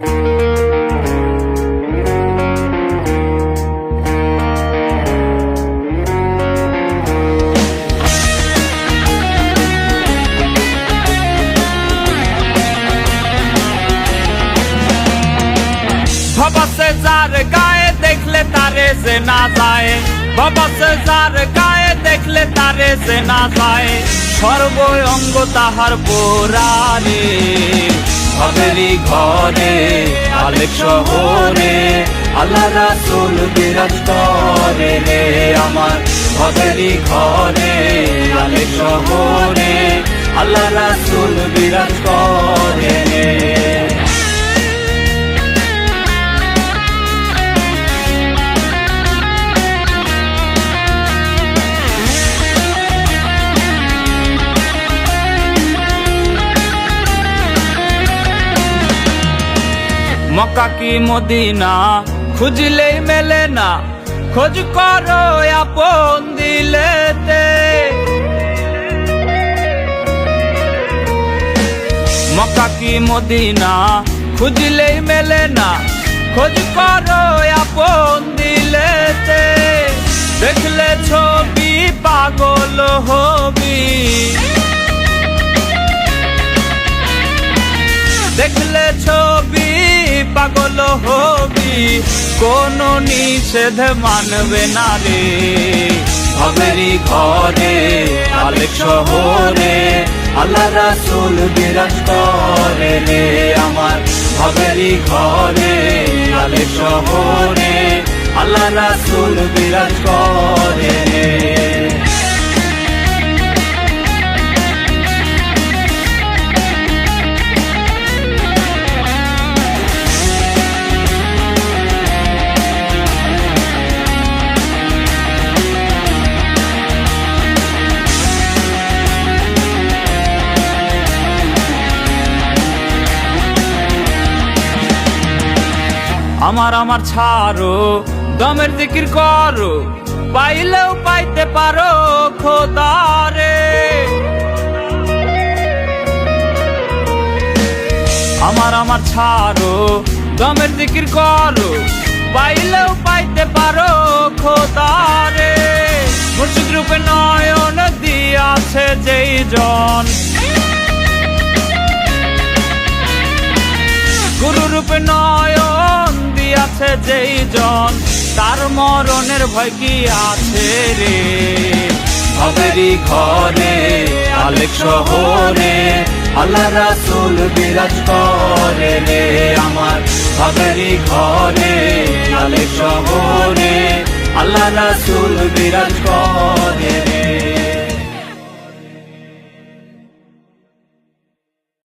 ভবসে যার গায়ে দেখলে তারে যে না যায়, ভবসে যার গায়ে দেখলে তারে যে না যায়, সর্ব অঙ্গ তাহার পোড়ারে। ভবেরই ঘরে আলেক শহরে আল্লাহ রাসূল বিরাজ করে রে আমার। ভবেরই ঘরে আলেক শহরে আল্লাহ রাসূল বিরাজ করে রে। মক্কা কি মদিনা খুঁজলেই মেলে না, খোঁজ করো আপন দিলেতে। মক্কা কি মদিনা খুঁজলেই মেলে না, খোঁজ করো আপন দিলেতে। দেখলে ছবি পাগল হবি, দেখলে ছবি পাগল হবি, কোনো নিষেধ মানবে না রে। ভবেরই ঘরে আলেক শহরে আল্লাহ রাসূল বিরাজ করে রে আমার। ভবেরই ঘরে আলেক শহরে আল্লাহ রাসূল বিরাজ করে রে। আমার আমার ছাড়ো দমের জিকির করো, পাইলেও পাইতে পারো খোদারে। আমার আমার ছাড়ো দমের জিকির করো, পাইলেও পাইতে পারো খোদারে। মুর্শিদ রূপে নয়ন দিয়াছে যেই জন, গুরু রূপে নয়ন দিয়াছে যেই জন, তার মরণের ভয় কি আছে রে। ভবেরই ঘরে আলেক শহরে আল্লাহ রাসূল বিরাজ করে রে আমার। ভবেরই ঘরে আলেক শহরে আল্লাহ রাসূল বিরাজ করে।